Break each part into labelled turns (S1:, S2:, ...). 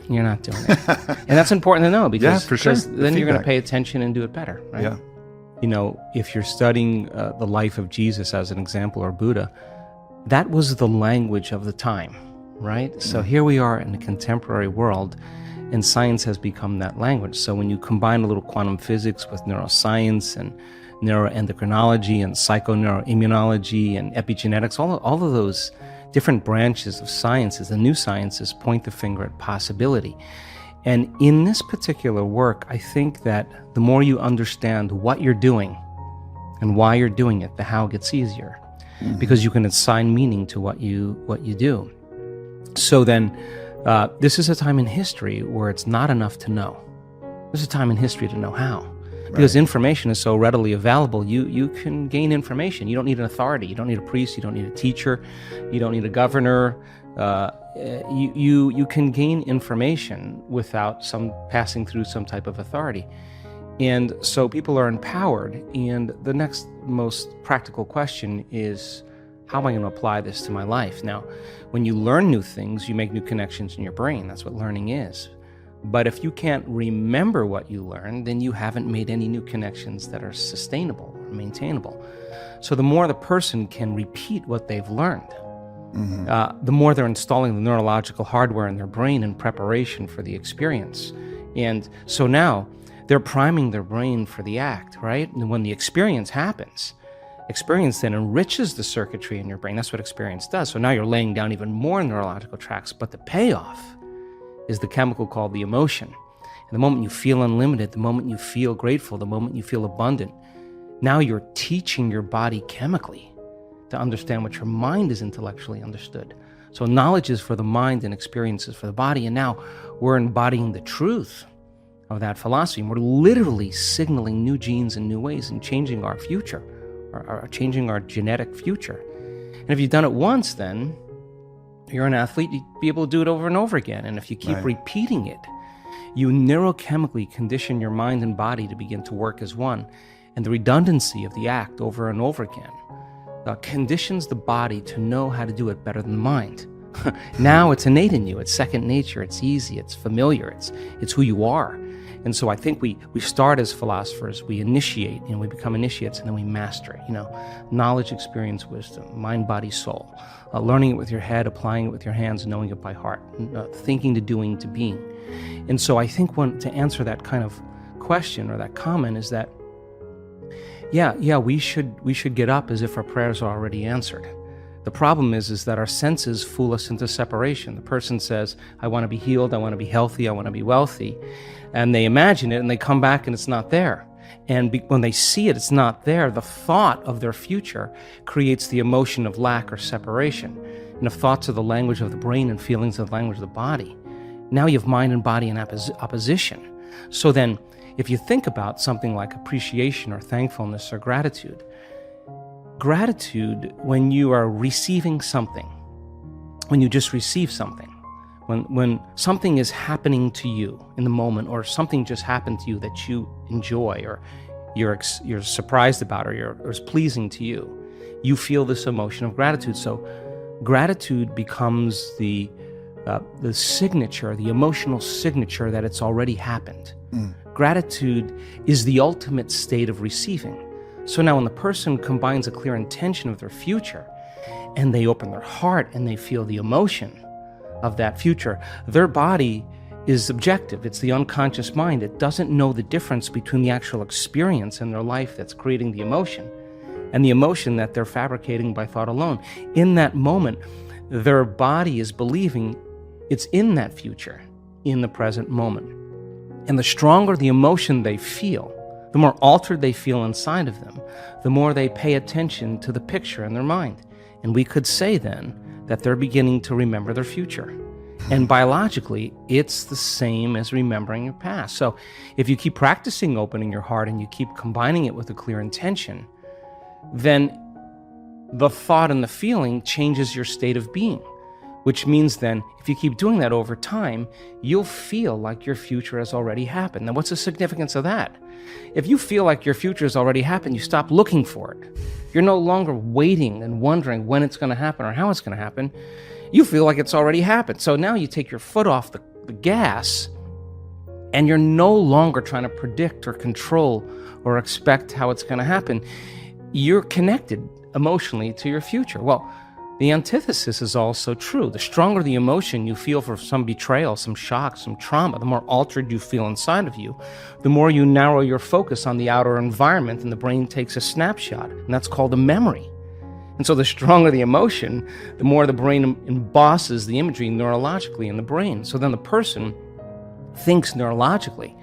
S1: You're not doing it. And that's important to know because,
S2: for sure.
S1: then you're going to pay attention and do it better, right?
S2: Yeah.
S1: You know, if you're studying the life of Jesus as an example, or Buddha, that was the language of the time, right? So here we are in the contemporary world, and science has become that language. So when you combine a little quantum physics with neuroscience and neuroendocrinology and psychoneuroimmunology and epigenetics, all of those different branches of sciences, the new sciences, point the finger at possibility. And in this particular work, I think that the more you understand what you're doing and why you're doing it, the how gets easier, because you can assign meaning to what you do. So then, this is a time in history where it's not enough to know. This is a time in history to know how. Because information is so readily available, you can gain information. You don't need an authority. You don't need a priest. You don't need a teacher. You don't need a governor. You can gain information without passing through some type of authority. And so people are empowered. And the next most practical question is, how am I going to apply this to my life? Now, when you learn new things, you make new connections in your brain. That's what learning is. But if you can't remember what you learned, then you haven't made any new connections that are sustainable or maintainable. So the more the person can repeat what they've learned, the more they're installing the neurological hardware in their brain in preparation for the experience. And so now they're priming their brain for the act, right? And when the experience happens, experience then enriches the circuitry in your brain. That's what experience does. So now you're laying down even more neurological tracks, but the payoff is the chemical called the emotion. And the moment you feel unlimited, the moment you feel grateful, the moment you feel abundant, now you're teaching your body chemically to understand what your mind is intellectually understood. So knowledge is for the mind and experience is for the body. And now we're embodying the truth of that philosophy. And we're literally signaling new genes in new ways and changing our future, or changing our genetic future. And if you've done it once, then you're an athlete, you'd be able to do it over and over again. And if you keep repeating it, you neurochemically condition your mind and body to begin to work as one. And the redundancy of the act over and over again conditions the body to know how to do it better than the mind. Now it's innate in you. It's second nature. It's easy. It's familiar. It's who you are. And so I think we start as philosophers, we initiate, and we become initiates, and then we master it. You know, knowledge, experience, wisdom, mind, body, soul. Learning it with your head, applying it with your hands, knowing it by heart, thinking to doing to being. And so I think to answer that kind of question or that comment is that, we should get up as if our prayers are already answered. The problem is that our senses fool us into separation. The person says, I want to be healed, I want to be healthy, I want to be wealthy. And they imagine it and they come back and it's not there. And when they see it's not there, the thought of their future creates the emotion of lack or separation. And if thoughts are the language of the brain and feelings are the language of the body, now you have mind and body in opposition. So then, if you think about something like appreciation or thankfulness or gratitude, when you are receiving something, when you just receive something, when something is happening to you in the moment, or something just happened to you that you enjoy, or you're surprised about, or is pleasing to you, you feel this emotion of gratitude. So gratitude becomes the signature, the emotional signature that it's already happened. Gratitude is the ultimate state of receiving. So now when the person combines a clear intention of their future, and they open their heart and they feel the emotion of that future, their body is objective. It's the unconscious mind. It doesn't know the difference between the actual experience in their life that's creating the emotion and the emotion that they're fabricating by thought alone. In that moment, their body is believing it's in that future, in the present moment. And the stronger the emotion they feel, the more altered they feel inside of them, the more they pay attention to the picture in their mind. And we could say then that they're beginning to remember their future. And biologically, it's the same as remembering your past. So if you keep practicing opening your heart and you keep combining it with a clear intention, then the thought and the feeling changes your state of being. Which means then, if you keep doing that over time, you'll feel like your future has already happened. Now, what's the significance of that? If you feel like your future has already happened, you stop looking for it. You're no longer waiting and wondering when it's going to happen or how it's going to happen. You feel like it's already happened. So now you take your foot off the gas, and you're no longer trying to predict or control or expect how it's going to happen. You're connected emotionally to your future. Well, the antithesis is also true. The stronger the emotion you feel for some betrayal, some shock, some trauma, the more altered you feel inside of you, the more you narrow your focus on the outer environment, and the brain takes a snapshot, and that's called a memory. And so the stronger the emotion, the more the brain embosses the imagery neurologically in the brain. So then the person thinks neurologically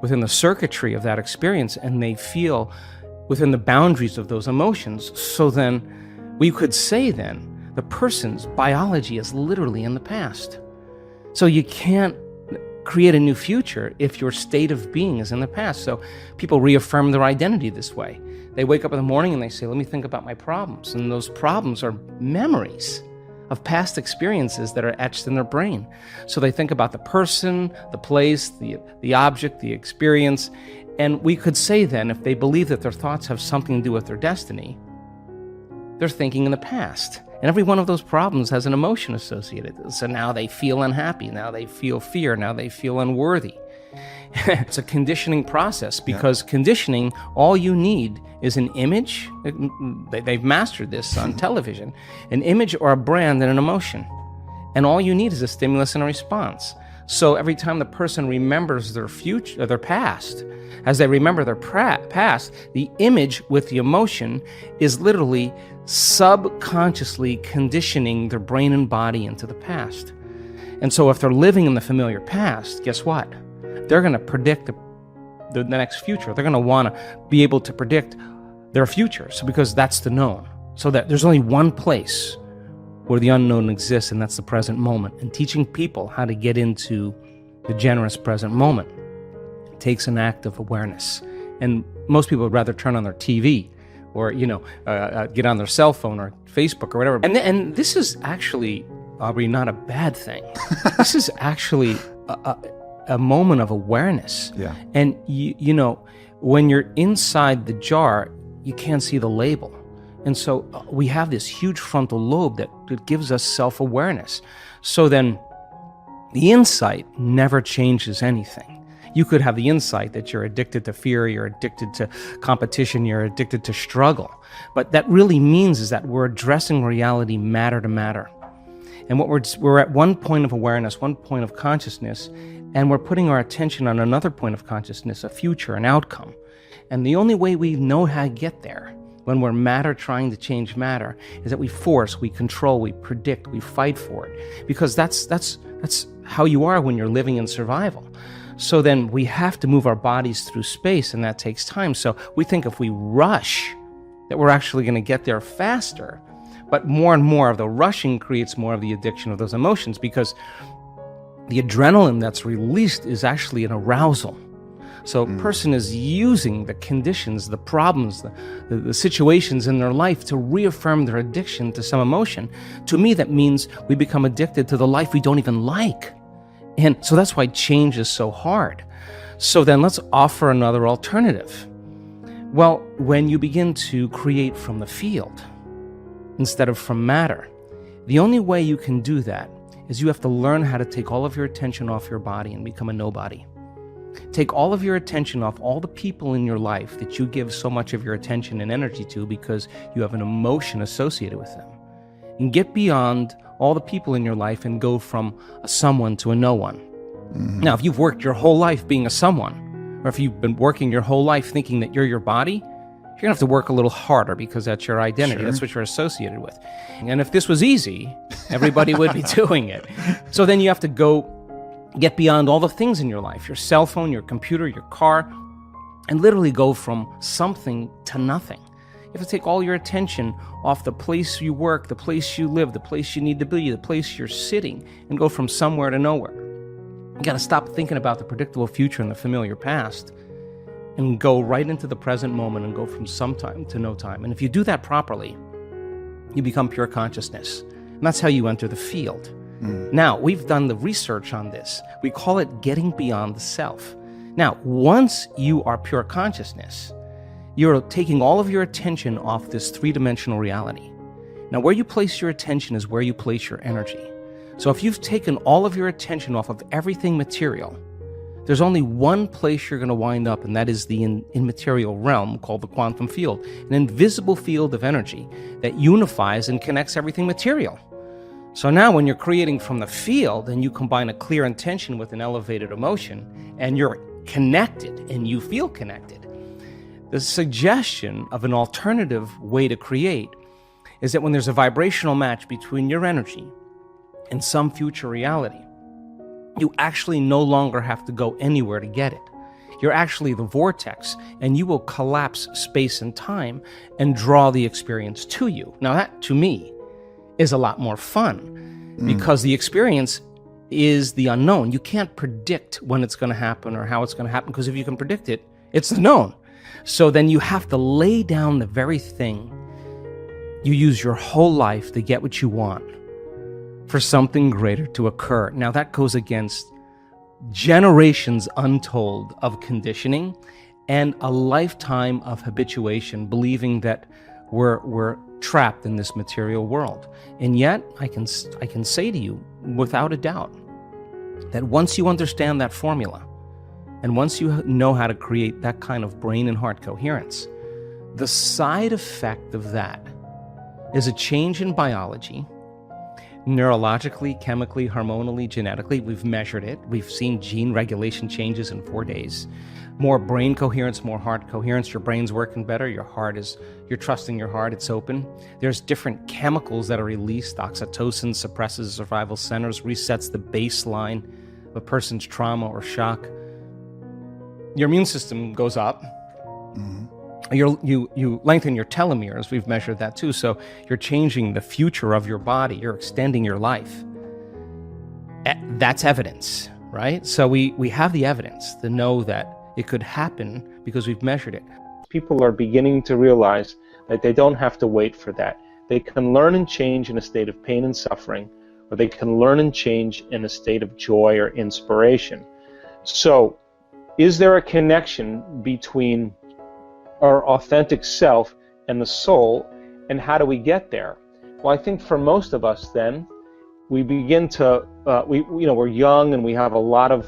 S1: within the circuitry of that experience, and they feel within the boundaries of those emotions. So then we could say then the person's biology is literally in the past. So you can't create a new future if your state of being is in the past. So people reaffirm their identity this way. They wake up in the morning and they say, let me think about my problems. And those problems are memories of past experiences that are etched in their brain. So they think about the person, the place, the object, the experience. And we could say then, if they believe that their thoughts have something to do with their destiny, they're thinking in the past. And every one of those problems has an emotion associated. So now they feel unhappy, now they feel fear, now they feel unworthy. It's a conditioning process, because conditioning, all you need is an image. They've mastered this on television. An image or a brand and an emotion. And all you need is a stimulus and a response. So every time the person remembers their future, their past, as they remember their past, the image with the emotion is literally subconsciously conditioning their brain and body into the past. And so if they're living in the familiar past, guess what? They're going to predict the next future. They're going to want to be able to predict their future. So because that's the known. So that there's only one place where the unknown exists, and that's the present moment. And teaching people how to get into the generous present moment takes an act of awareness. And most people would rather turn on their TV or, get on their cell phone or Facebook or whatever. And this is actually, Aubrey, not a bad thing. This is actually a moment of awareness.
S2: Yeah.
S1: And, when you're inside the jar, you can't see the label. And so we have this huge frontal lobe that gives us self-awareness. So then the insight never changes anything. You could have the insight that you're addicted to fear, you're addicted to competition, you're addicted to struggle. But that really means is that we're addressing reality matter to matter. And what we're at one point of awareness, one point of consciousness, and we're putting our attention on another point of consciousness, a future, an outcome. And the only way we know how to get there, when we're matter trying to change matter, is that we force, we control, we predict, we fight for it. Because that's how you are when you're living in survival. So then we have to move our bodies through space, and that takes time. So we think if we rush, that we're actually going to get there faster. But more and more of the rushing creates more of the addiction of those emotions, because the adrenaline that's released is actually an arousal. So a person is using the conditions, the problems, the situations in their life to reaffirm their addiction to some emotion. To me, that means we become addicted to the life we don't even like. And so that's why change is so hard. So then let's offer another alternative. Well, when you begin to create from the field instead of from matter, the only way you can do that is you have to learn how to take all of your attention off your body and become a nobody. Take all of your attention off all the people in your life that you give so much of your attention and energy to because you have an emotion associated with them. And get beyond all the people in your life and go from a someone to a no one. Mm-hmm. Now, if you've worked your whole life being a someone, or if you've been working your whole life thinking that you're your body, you're going to have to work a little harder because that's your identity. Sure. That's what you're associated with. And if this was easy, everybody would be doing it. So then you have to go get beyond all the things in your life, your cell phone, your computer, your car, and literally go from something to nothing. You have to take all your attention off the place you work, the place you live, the place you need to be, the place you're sitting, and go from somewhere to nowhere. You got to stop thinking about the predictable future and the familiar past and go right into the present moment and go from some time to no time. And if you do that properly, you become pure consciousness. And that's how you enter the field. Now, we've done the research on this. We call it getting beyond the self. Now, once you are pure consciousness, you're taking all of your attention off this three-dimensional reality. Now, where you place your attention is where you place your energy. So if you've taken all of your attention off of everything material, there's only one place you're going to wind up, and that is the immaterial realm called the quantum field, an invisible field of energy that unifies and connects everything material. So now when you're creating from the field and you combine a clear intention with an elevated emotion and you're connected and you feel connected, the suggestion of an alternative way to create is that when there's a vibrational match between your energy and some future reality, you actually no longer have to go anywhere to get it. You're actually the vortex, and you will collapse space and time and draw the experience to you. Now that, to me, is a lot more fun because the experience is the unknown. You can't predict when it's going to happen or how it's going to happen, because if you can predict it, it's the known. So then you have to lay down the very thing you use your whole life to get what you want for something greater to occur. Now that goes against generations untold of conditioning and a lifetime of habituation, believing that we're trapped in this material world. And yet I can say to you without a doubt that once you understand that formula, and once you know how to create that kind of brain and heart coherence, the side effect of that is a change in biology, neurologically, chemically, hormonally, genetically. We've measured it. We've seen gene regulation changes in 4 days. More brain coherence, more heart coherence. Your brain's working better. You're trusting your heart. It's open. There's different chemicals that are released. Oxytocin suppresses survival centers, resets the baseline of a person's trauma or shock. Your immune system goes up. You lengthen your telomeres. We've measured that too. So you're changing the future of your body. You're extending your life. That's evidence, right? So we have the evidence to know that it could happen because we've measured it. People are beginning to realize that they don't have to wait for that. They can learn and change in a state of pain and suffering, or they can learn and change in a state of joy or inspiration. So, is there a connection between our authentic self and the soul, and how do we get there? Well, I think for most of us then, we begin to, we're young and we have a lot of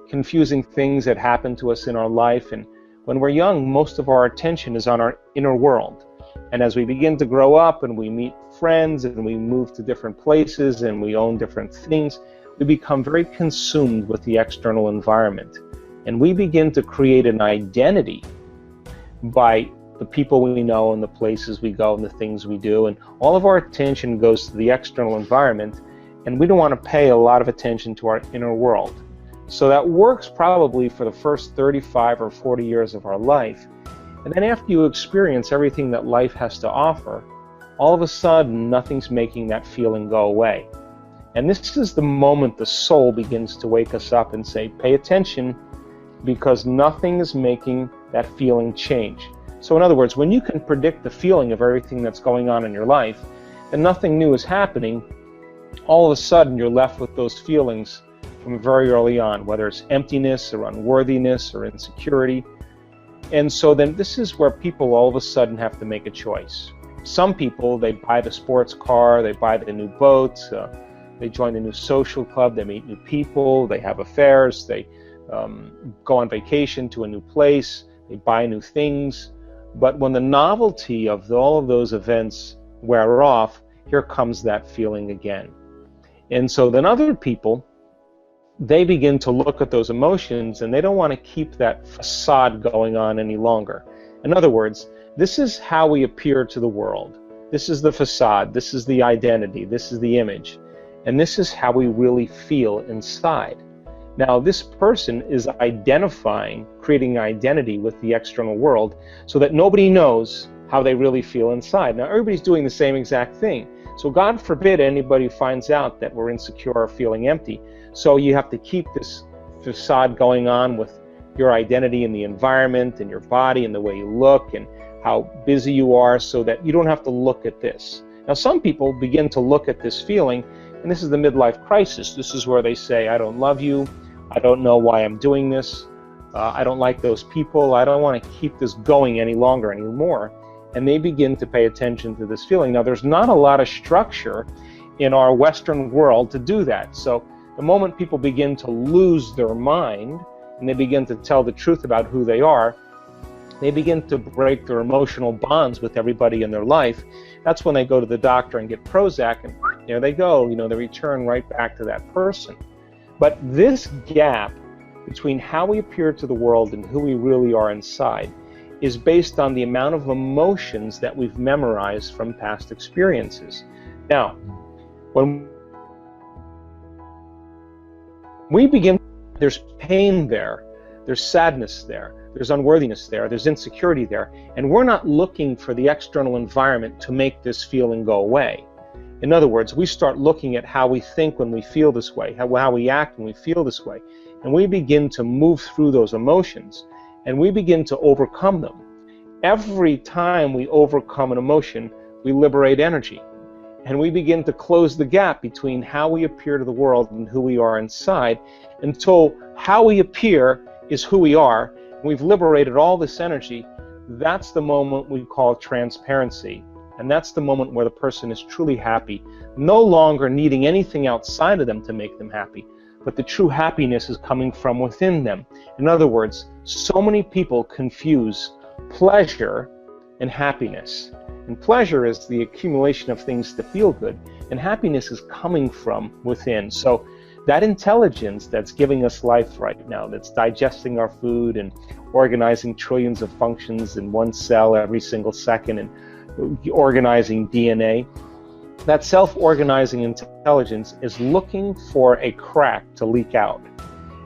S1: confusing things that happen to us in our life, and when we're young, most of our attention is on our inner world. And as we begin to grow up and we meet friends and we move to different places and we own different things, we become very consumed with the external environment. And we begin to create an identity by the people we know and the places we go and the things we do. And all of our attention goes to the external environment, and we don't want to pay a lot of attention to our inner world. So that works probably for the first 35 or 40 years of our life. And then after you experience everything that life has to offer, all of a sudden nothing's making that feeling go away. And this is the moment the soul begins to wake us up and say, pay attention, because nothing is making that feeling change. So in other words, when you can predict the feeling of everything that's going on in your life, and nothing new is happening, all of a sudden you're left with those feelings from very early on, whether it's emptiness or unworthiness or insecurity. And so then this is where people all of a sudden have to make a choice. Some people, they buy the sports car, they buy the new boat, they join the new social club, they meet new people, they have affairs, they go on vacation to a new place, they buy new things. But when the novelty of all of those events wear off, here comes that feeling again. And so then other people, they begin to look at those emotions and they don't want to keep that facade going on any longer. In other words, this is how we appear to the world. This is the facade, this is the identity, this is the image. And this is how we really feel inside. Now, this person is identifying, creating identity with the external world so that nobody knows how they really feel inside. Now, everybody's doing the same exact thing. So God forbid anybody finds out that we're insecure or feeling empty. So you have to keep this facade going on with your identity in the environment and your body and the way you look and how busy you are, so that you don't have to look at this. Now, some people begin to look at this feeling, and this is the midlife crisis. This is where they say, I don't love you. I don't know why I'm doing this. I don't like those people. I don't want to keep this going any longer anymore. And they begin to pay attention to this feeling. Now, there's not a lot of structure
S2: in our Western world to do that. So the moment people begin to lose their mind and they begin to tell the truth about who they are, they begin to break their emotional bonds with everybody in their life. That's when they go to the doctor and get Prozac, and there they go, they return right back to that person. But this gap between how we appear to the world and who we really are inside is based on the amount of emotions that we've memorized from past experiences. Now, when we begin, there's pain there, there's sadness there, there's unworthiness there, there's insecurity there, and we're not looking for the external environment to make this feeling go away. In other words, we start looking at how we think when we feel this way, how we act when we feel this way, and we begin to move through those emotions, and we begin to overcome them. Every time we overcome an emotion, we liberate energy, and we begin to close the gap between how we appear to the world and who we are inside, until how we appear is who we are. We've liberated all this energy. That's the moment we call transparency. And that's the moment where the person is truly happy, no longer needing anything outside of them to make them happy, but the true happiness is coming from within them. In other words, so many people confuse pleasure and happiness. And pleasure is the accumulation of things to feel good, and happiness is coming from within. So that intelligence that's giving us life right now, that's digesting our food and organizing trillions of functions in one cell every single second and organizing DNA, that self-organizing intelligence is looking for a crack to leak out.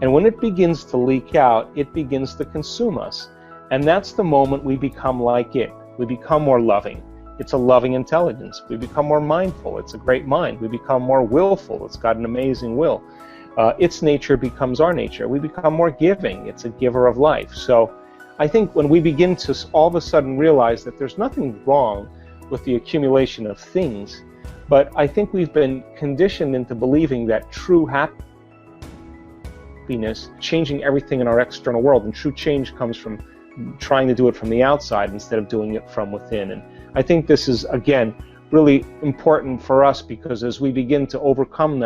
S2: And when it begins to leak out, it begins to consume us. And that's the moment we become like it. We become more loving. It's a loving intelligence. We become more mindful. It's a great mind. We become more willful. It's got an amazing will. Its nature becomes our nature. We become more giving. It's a giver of life. So I think when we begin to all of a sudden realize that there's nothing wrong with the accumulation of things, but I think we've been conditioned into believing that true happiness, changing everything in our external world, and true change comes from trying to do it from the outside instead of doing it from within. And I think this is, again, really important for us, because as we begin to overcome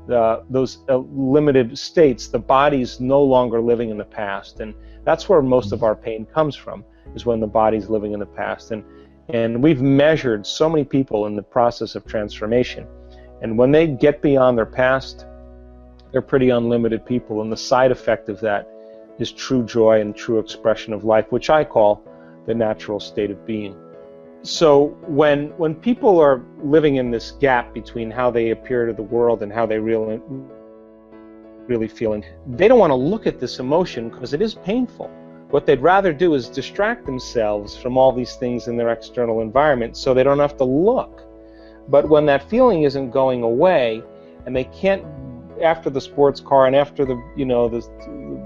S2: those limited states, the body's no longer living in the past. And that's where most of our pain comes from, is when the body's living in the past. And we've measured so many people in the process of transformation. And when they get beyond their past, they're pretty unlimited people. And the side effect of that is true joy and true expression of life, which I call the natural state of being. So when people are living in this gap between how they appear to the world and how they really feel, they don't want to look at this emotion because it is painful. What they'd rather do is distract themselves from all these things in their external environment so they don't have to look. But when that feeling isn't going away, and they can't, after the sports car and after the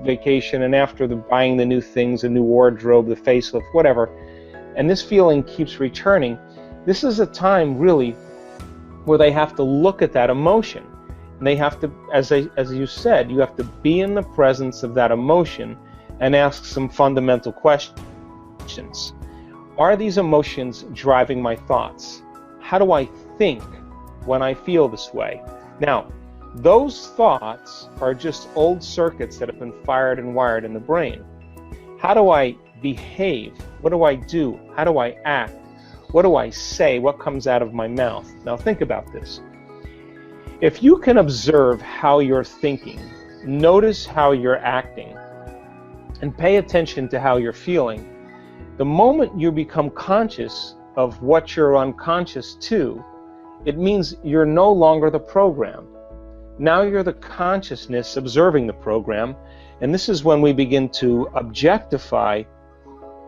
S2: vacation and after the buying the new things, the new wardrobe, the facelift, whatever, and this feeling keeps returning, this is a time really where they have to look at that emotion. And they have to, as you said, you have to be in the presence of that emotion and ask some fundamental questions. Are these emotions driving my thoughts? How do I think when I feel this way? Now, those thoughts are just old circuits that have been fired and wired in the brain. How do I behave? What do I do? How do I act? What do I say? What comes out of my mouth? Now think about this. If you can observe how you're thinking, notice how you're acting, and pay attention to how you're feeling, the moment you become conscious of what you're unconscious to, it means you're no longer the program. Now you're the consciousness observing the program, and this is when we begin to objectify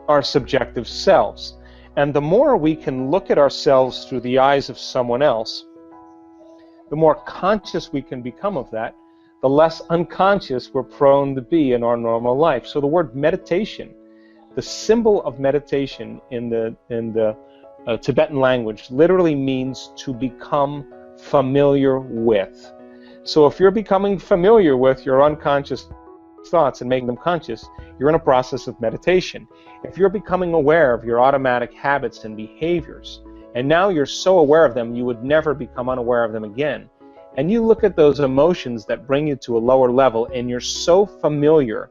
S2: our subjective selves. And the more we can look at ourselves through the eyes of someone else, the more conscious we can become of that, the less unconscious we're prone to be in our normal life. So the word meditation, the symbol of meditation in the Tibetan language, literally means to become familiar with. So if you're becoming familiar with your unconscious thoughts and making them conscious, you're in a process of meditation. If you're becoming aware of your automatic habits and behaviors, And now you're so aware of them, you would never become unaware of them again. And you look at those emotions that bring you to a lower level, and you're so familiar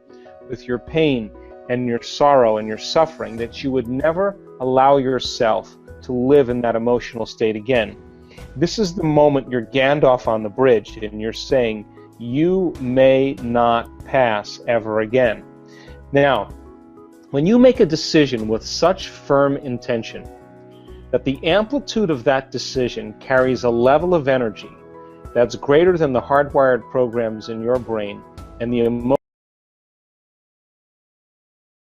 S2: with your pain and your sorrow and your suffering that you would never allow yourself to live in that emotional state again. This is the moment you're Gandalf on the bridge and you're saying, you may not pass ever again. Now, when you make a decision with such firm intention that the amplitude of that decision carries a level of energy that's greater than the hardwired programs in your brain and the emotion